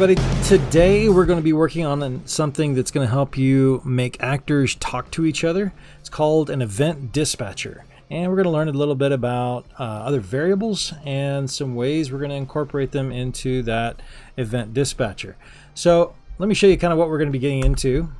everybody. Today we're going to be working on something that's going to help you make actors talk to each other. It's called an event dispatcher. And we're going to learn a little bit about other variables and some ways we're going to incorporate them into that event dispatcher. So let me show you kind of what we're going to be getting into.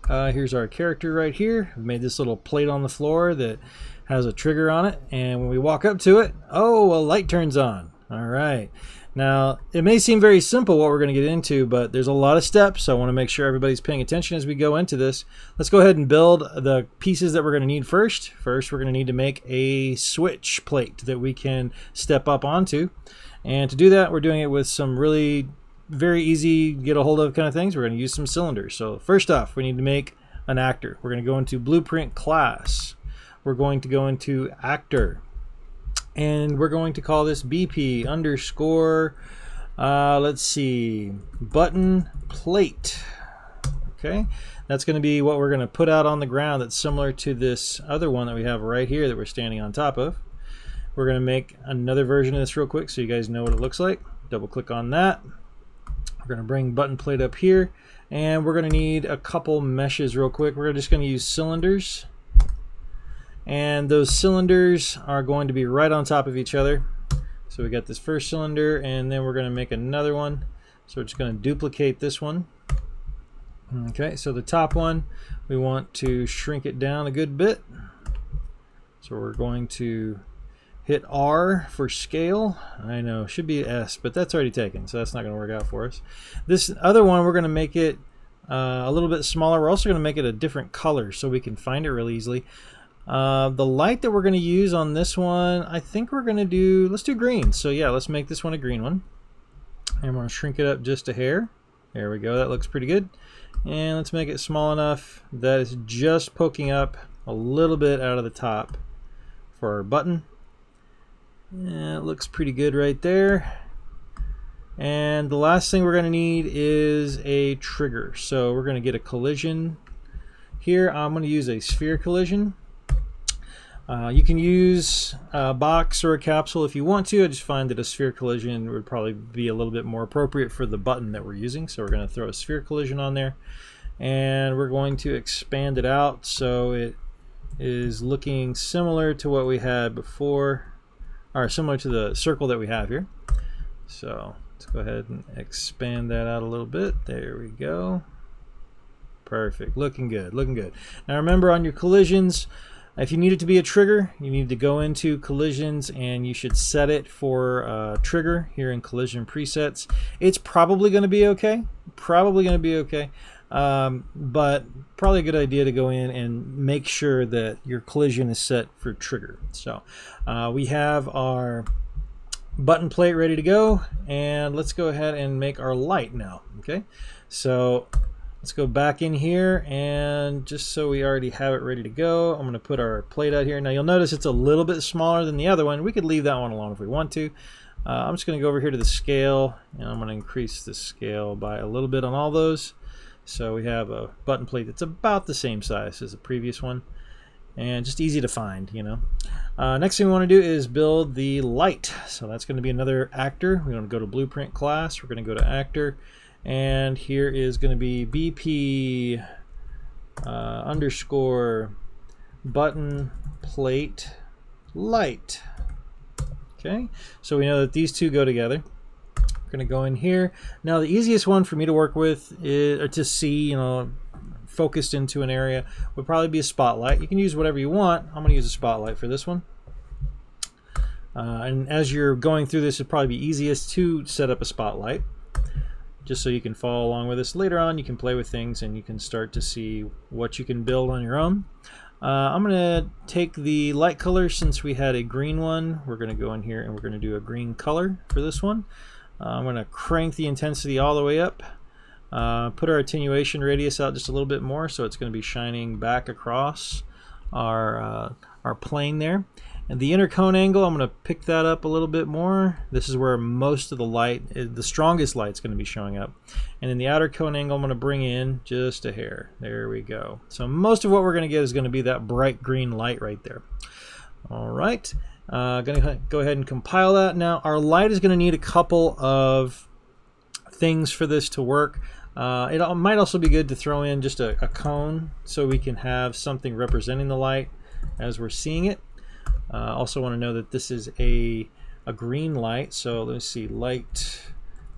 Here's our character right here. We've made this little plate on the floor that has a trigger on it. And when we walk up to it, oh, a light turns on. All right. Now, it may seem very simple what we're going to get into, but there's a lot of steps, so I want to make sure everybody's paying attention as we go into this. Let's go ahead and build the pieces that we're going to need first. First, we're going to need to make a switch plate that we can step up onto. And to do that, we're doing it with some really very easy get a hold of kind of things. We're going to use some cylinders. So first off, we need to make an actor. We're going to go into Blueprint Class. We're going to go into Actor. And we're going to call this BP underscore, let's see, button plate. Okay, that's going to be what we're going to put out on the ground. That's similar to this other one that we have right here that we're standing on top of. We're going to make another version of this real quick so you guys know what it looks like. Double click on that. We're going to bring button plate up here, and we're going to need a couple meshes real quick. We're just going to use cylinders. And those cylinders are going to be right on top of each other. So we got this first cylinder, and then we're going to make another one. So we're just going to duplicate this one. Okay, so the top one, we want to shrink it down a good bit. So we're going to hit R for scale. I know, should be S, but that's already taken, so that's not going to work out for us. This other one, we're going to make it a little bit smaller. We're also going to make it a different color so we can find it really easily. The light that we're going to use on this one, I think we're going to do, let's do green. So yeah, let's make this one a green one. And we're going to shrink it up just a hair. There we go, that looks pretty good. And let's make it small enough that it's just poking up a little bit out of the top for our button. Yeah, it looks pretty good right there. And the last thing we're going to need is a trigger. So we're going to get a collision here. I'm going to use a sphere collision. You can use a box or a capsule if you want to. I just find that a sphere collision would probably be a little bit more appropriate for the button that we're using. So we're going to throw a sphere collision on there, and we're going to expand it out so it is looking similar to what we had before, or similar to the circle that we have here. So let's go ahead and expand that out a little bit. There we go. Perfect. Looking good. Looking good. Now remember, on your collisions, if you need it to be a trigger, you need to go into collisions and you should set it for trigger here in collision presets. It's probably going to be okay. Probably going to be okay. But probably a good idea to go in and make sure that your collision is set for trigger. So we have our button plate ready to go, and let's go ahead and make our light now. Okay, so let's go back in here, and just so we already have it ready to go, I'm going to put our plate out here. Now you'll notice it's a little bit smaller than the other one. We could leave that one alone if we want to. I'm just going to go over here to the scale, and I'm going to increase the scale by a little bit on all those. So we have a button plate that's about the same size as the previous one, and just easy to find, you know. Next thing we want to do is build the light. So that's going to be another actor. We're going to go to Blueprint Class. We're going to go to Actor. And here is going to be BP underscore button plate light. Okay, so we know that these two go together. We're going to go in here. Now the easiest one for me to work with is, or to see, you know, focused into an area, would probably be a spotlight. You can use whatever you want. I'm going to use a spotlight for this one. And as you're going through this, it'd probably be easiest to set up a spotlight, just so you can follow along with us. Later on, you can play with things and you can start to see what you can build on your own. I'm going to take the light color. Since we had a green one, we're going to go in here and we're going to do a green color for this one. I'm going to crank the intensity all the way up. Put our attenuation radius out just a little bit more, so it's going to be shining back across our plane there. And the inner cone angle, I'm going to pick that up a little bit more. This is where most of the light, the strongest light, is going to be showing up. And in the outer cone angle, I'm going to bring in just a hair. There we go. So most of what we're going to get is going to be that bright green light right there. All right. Going to go ahead and compile that. Now our light is going to need a couple of things for this to work. It might also be good to throw in just a cone so we can have something representing the light as we're seeing it. Also want to know that this is a green light, so let's see, light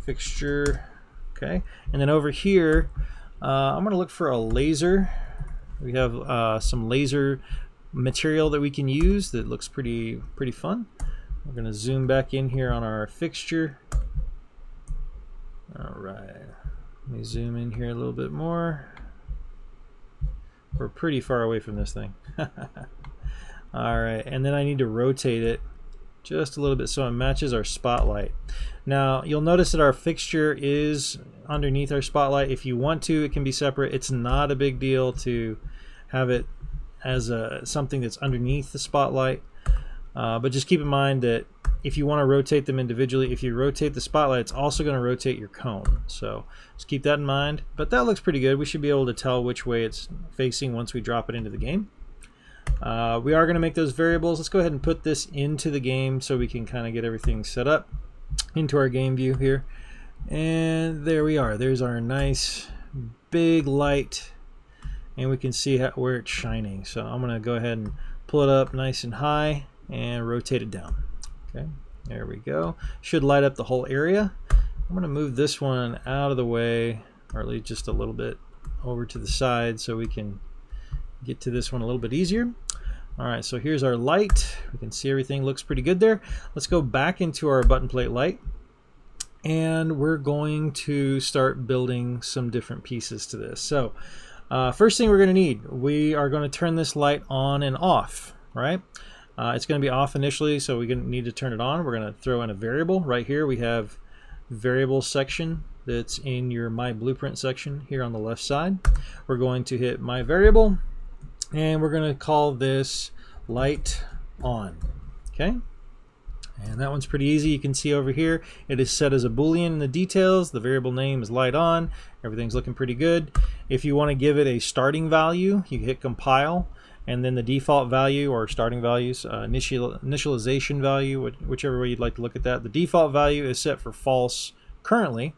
fixture. Okay, and then over here I'm going to look for a laser. We have some laser material that we can use that looks pretty fun. We're going to zoom back in here on our fixture. All right, let me zoom in here a little bit more. We're pretty far away from this thing. All right, and then I need to rotate it just a little bit so it matches our spotlight. Now you'll notice that our fixture is underneath our spotlight. If you want to, it can be separate. It's not a big deal to have it as something that's underneath the spotlight, but just keep in mind that if you want to rotate them individually, if you rotate the spotlight, it's also going to rotate your cone. So just keep that in mind. But that looks pretty good. We should be able to tell which way it's facing once we drop it into the game. We are going to make those variables. Let's go ahead and put this into the game so we can kind of get everything set up into our game view here. And there we are. There's our nice big light, and we can see where it's shining. So I'm going to go ahead and pull it up nice and high and rotate it down. Okay, there we go. Should light up the whole area. I'm going to move this one out of the way, or at least just a little bit over to the side so we can get to this one a little bit easier. All right, so here's our light. We can see everything looks pretty good there. Let's go back into our button plate light, and we're going to start building some different pieces to this. So first thing we're going to need, we are going to turn this light on and off, right? It's going to be off initially, so we're going to need to turn it on. We're going to throw in a variable. Right here we have variable section that's in your My Blueprint section here on the left side. We're going to hit My Variable, and we're going to call this light on. Okay, and that one's pretty easy. You can see over here it is set as a Boolean in the details. The variable name is light on. Everything's looking pretty good. If you want to give it a starting value, you hit compile, and then the default value, or starting values, initialization value, whichever way you'd like to look at that. The default value is set for false currently.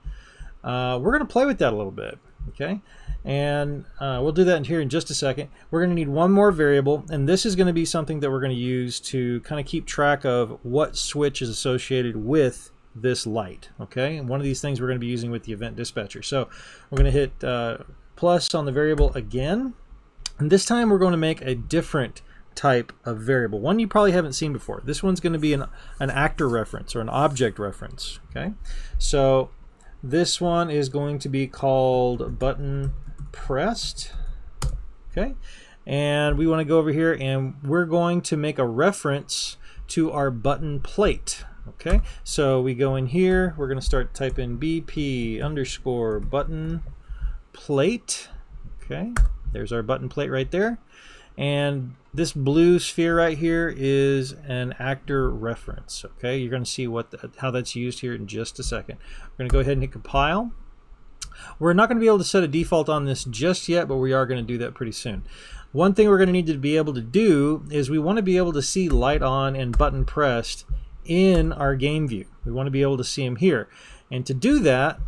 We're going to play with that a little bit, okay? And we'll do that in here in just a second. We're going to need one more variable, and this is going to be something that we're going to use to kind of keep track of what switch is associated with this light, okay? And one of these things we're going to be using with the Event Dispatcher. So we're going to hit plus on the variable again, and this time we're going to make a different type of variable, one you probably haven't seen before. This one's going to be an actor reference or an object reference, okay? So this one is going to be called button pressed, okay? And we want to go over here and we're going to make a reference to our button plate, okay? So we go in here, we're going to start typing BP underscore button plate, okay? There's our button plate right there. And this blue sphere right here is an actor reference, okay? You're going to see how that's used here in just a second. We're going to go ahead and hit compile. We're not going to be able to set a default on this just yet, but we are going to do that pretty soon. One thing we're going to need to be able to do is we want to be able to see light on and button pressed in our game view. We want to be able to see them here. And to do that,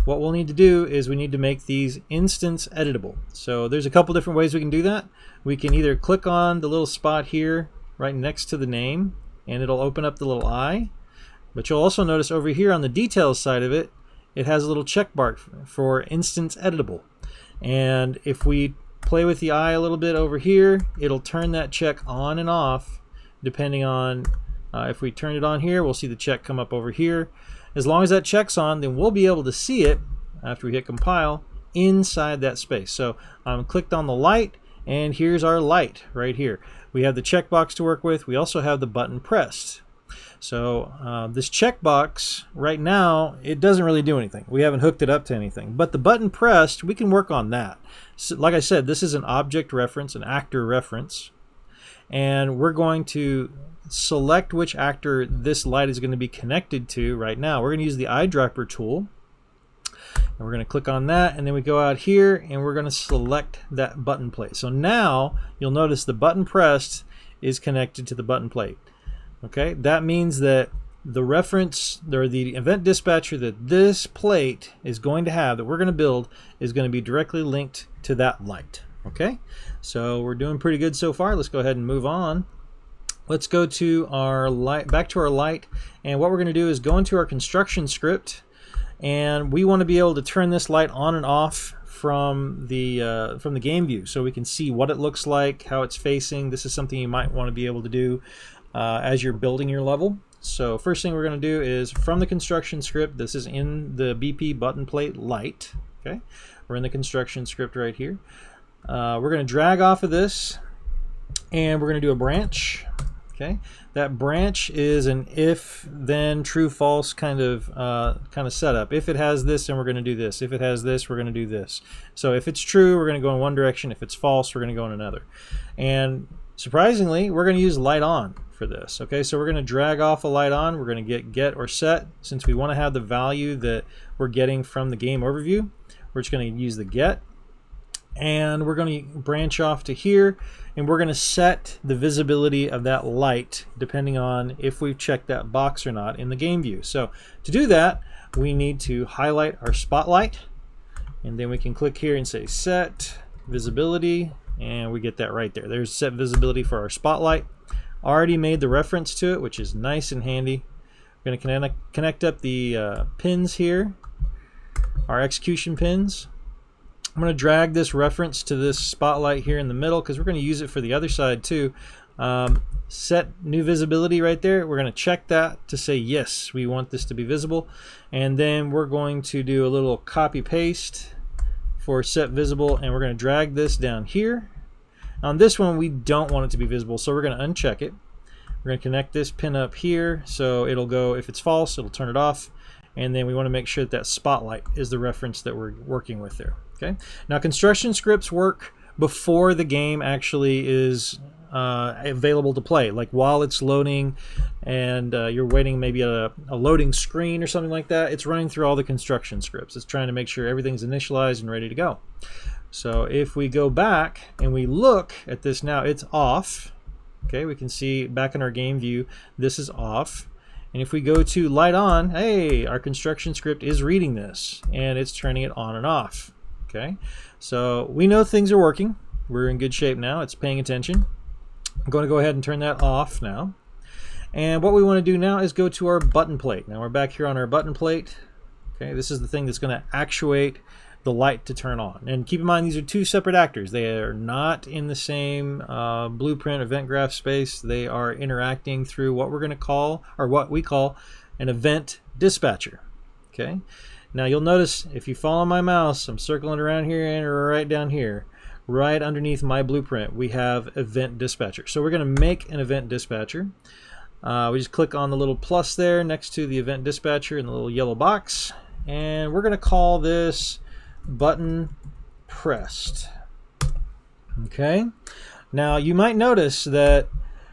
what we'll need to do is we need to make these instance editable. So there's a couple different ways we can do that. We can either click on the little spot here right next to the name, and it'll open up the little eye. But you'll also notice over here on the details side of it, it has a little check mark for instance editable. And if we play with the eye a little bit over here, it'll turn that check on and off depending on, if we turn it on here, we'll see the check come up over here. As long as that check's on, then we'll be able to see it after we hit compile inside that space. So I'm clicked on the light, and here's our light right here. We have the checkbox to work with. We also have the button pressed. So this checkbox right now, it doesn't really do anything. We haven't hooked it up to anything. But the button pressed, we can work on that. So, like I said, this is an object reference, an actor reference. And we're going to select which actor this light is going to be connected to right now. We're going to use the eyedropper tool, and we're going to click on that, and then we go out here and we're going to select that button plate. So now you'll notice the button pressed is connected to the button plate. Okay, that means that the reference or the event dispatcher that this plate is going to have, that we're going to build, is going to be directly linked to that light. Okay, so we're doing pretty good so far. Let's go ahead and move on. Let's go to our light, back to our light, and what we're going to do is go into our construction script, and we want to be able to turn this light on and off from the game view, so we can see what it looks like, how it's facing. This is something you might want to be able to do as you're building your level. So first thing we're going to do is from the construction script, this is in the BP button plate light. Okay, we're in the construction script right here. We're going to drag off of this, and we're going to do a branch. Okay, that branch is an if then true false kind of setup. If it has this, then we're going to do this. If it has this, we're going to do this. So if it's true, we're going to go in one direction. If it's false, we're going to go in another. And surprisingly, we're going to use light on for this. Okay, so we're going to drag off a light on. We're going to get or set. Since we want to have the value that we're getting from the game overview, we're just going to use the get, and we're going to branch off to here, and we're going to set the visibility of that light depending on if we've checked that box or not in the game view. So to do that, we need to highlight our spotlight, and then we can click here and say set visibility, and we get that right there. There's set visibility for our spotlight. Already made the reference to it, which is nice and handy. We're going to connect up the pins here, our execution pins. I'm going to drag this reference to this spotlight here in the middle because we're going to use it for the other side too. Set new visibility right there. We're going to check that to say yes, we want this to be visible, and then we're going to do a little copy paste for set visible, and we're going to drag this down here. On this one, we don't want it to be visible, so we're going to uncheck it. We're going to connect this pin up here, so it'll go, if it's false, it'll turn it off, and then we want to make sure that that spotlight is the reference that we're working with there. Okay. Now, construction scripts work before the game actually is available to play. Like while it's loading, and you're waiting maybe at a loading screen or something like that, it's running through all the construction scripts. It's trying to make sure everything's initialized and ready to go. So if we go back and we look at this now, it's off. Okay, we can see back in our game view, this is off. And if we go to light on, hey, our construction script is reading this, and it's turning it on and off. Okay, so we know things are working. We're in good shape now. It's paying attention. I'm going to go ahead and turn that off now. And what we want to do now is go to our button plate. Now we're back here on our button plate. Okay, this is the thing that's going to actuate the light to turn on. And keep in mind, these are two separate actors. They are not in the same blueprint event graph space. They are interacting through what we're going to call, or what we call, an event dispatcher. Okay. Now you'll notice if you follow my mouse, I'm circling around here and right down here, right underneath my blueprint, we have event dispatcher. So we're going to make an event dispatcher. We just click on the little plus there next to the event dispatcher in the little yellow box, and we're going to call this button pressed. Okay. Now you might notice that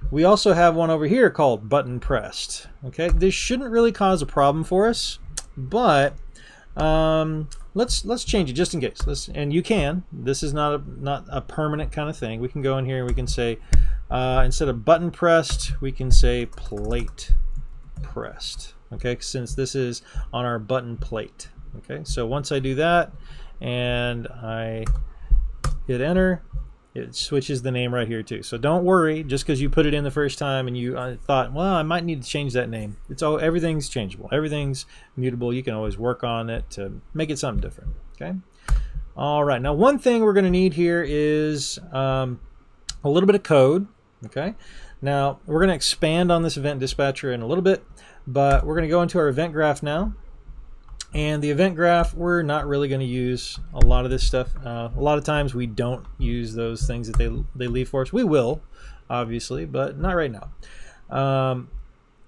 we also have one over here called button pressed. Okay. This shouldn't really cause a problem for us, but let's change it just in case. And you can. This is not a permanent kind of thing. We can go in here and we can say instead of button pressed, we can say plate pressed. Okay, since this is on our button plate. Okay, so once I do that and I hit enter, it switches the name right here too. So don't worry, just because you put it in the first time and you thought, well, I might need to change that name. Everything's changeable. Everything's mutable. You can always work on it to make it something different. Okay. All right. Now, one thing we're going to need here is a little bit of code. Okay. Now, we're going to expand on this event dispatcher in a little bit, but we're going to go into our event graph now. And the event graph, we're not really going to use a lot of this stuff. A lot of times we don't use those things that they leave for us. We will, obviously, but not right now.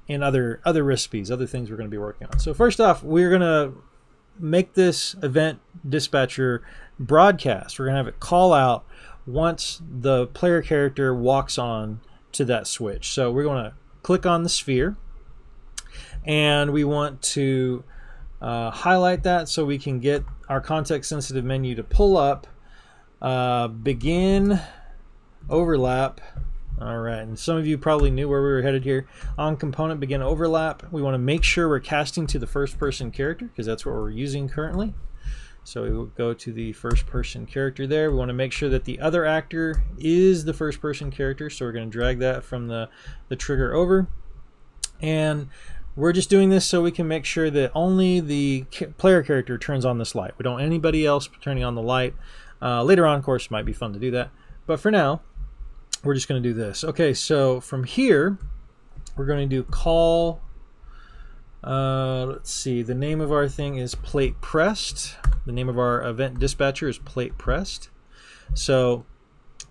And other recipes, other things we're going to be working on. So first off, we're going to make this event dispatcher broadcast. We're going to have it call out once the player character walks on to that switch. So we're going to click on the sphere, and we want to highlight that so we can get our context sensitive menu to pull up begin overlap. All right, and some of you probably knew where we were headed here. On component begin overlap, we want to make sure we're casting to the first person character because that's what we're using currently. So we will go to the first person character there. We want to make sure that the other actor is the first person character. So we're going to drag that from the trigger over. And we're just doing this so we can make sure that only the player character turns on this light. We don't want anybody else turning on the light. Later on, of course, it might be fun to do that. But for now, we're just going to do this. Okay, so from here, we're going to do call. Let's see, the name of our thing is plate pressed. The name of our event dispatcher is plate pressed. So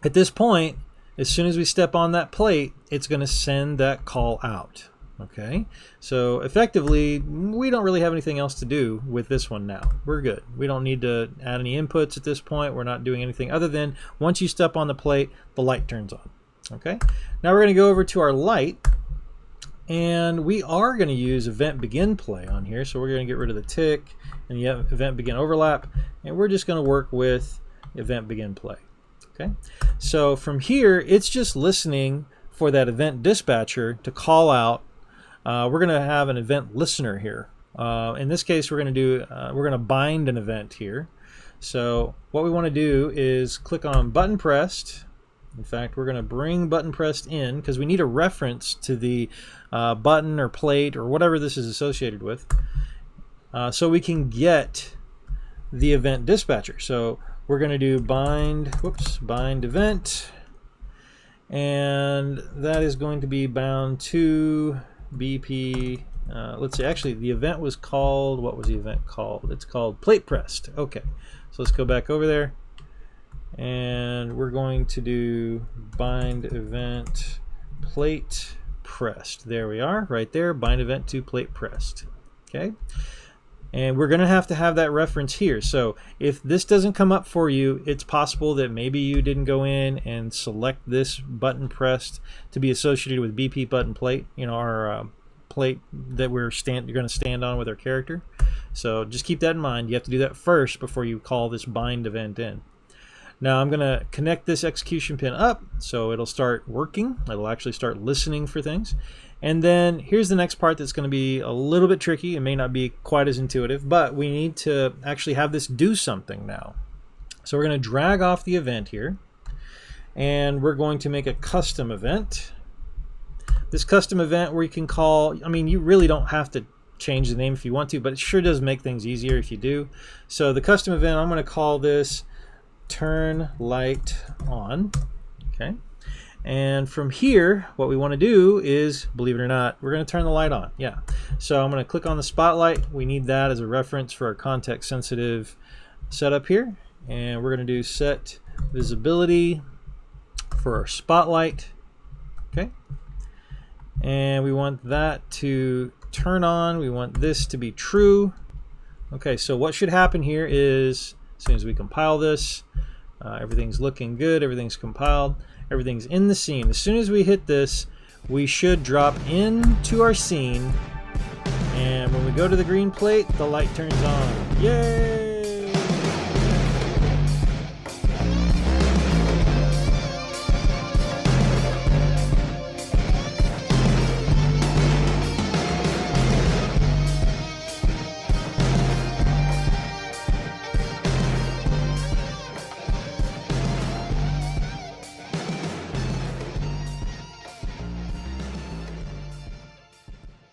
at this point, as soon as we step on that plate, it's going to send that call out. Okay, so effectively, we don't really have anything else to do with this one now. We're good. We don't need to add any inputs at this point. We're not doing anything other than once you step on the plate, the light turns on. Okay, now we're going to go over to our light, and we are going to use event begin play on here. So we're going to get rid of the tick and the event begin overlap, and we're just going to work with event begin play. Okay, so from here, it's just listening for that event dispatcher to call out. We're going to have an event listener here. In this case, we're going to bind an event here. So what we want to do is click on button pressed. In fact, we're going to bring button pressed in because we need a reference to the button or plate or whatever this is associated with, so we can get the event dispatcher. So we're going to do bind event, and that is going to be bound to BP. Let's see, actually the event was called, what was the event called? It's called plate pressed. Okay, so let's go back over there, and we're going to do bind event plate pressed. There we are, right there, bind event to plate pressed. Okay, and we're going to have that reference here. So if this doesn't come up for you, it's possible that maybe you didn't go in and select this button pressed to be associated with BP button plate, you know, our plate that you're going to stand on with our character. So just keep that in mind. You have to do that first before you call this bind event in. Now I'm going to connect this execution pin up so it'll start working. It'll actually start listening for things. And then here's the next part that's going to be a little bit tricky. It may not be quite as intuitive, but we need to actually have this do something now. So we're going to drag off the event here, and we're going to make a custom event. This custom event where you can call, I mean, you really don't have to change the name if you want to, but it sure does make things easier if you do. So the custom event, I'm going to call this turn light on. Okay. And from here, what we want to do is, believe it or not, we're going to turn the light on. Yeah. So I'm going to click on the spotlight. We need that as a reference for our context sensitive setup here. And we're going to do set visibility for our spotlight. Okay. And we want that to turn on. We want this to be true. Okay. So what should happen here is, as soon as we compile this, everything's looking good. Everything's compiled. Everything's in the scene. As soon as we hit this, we should drop into our scene. And when we go to the green plate, the light turns on. Yay!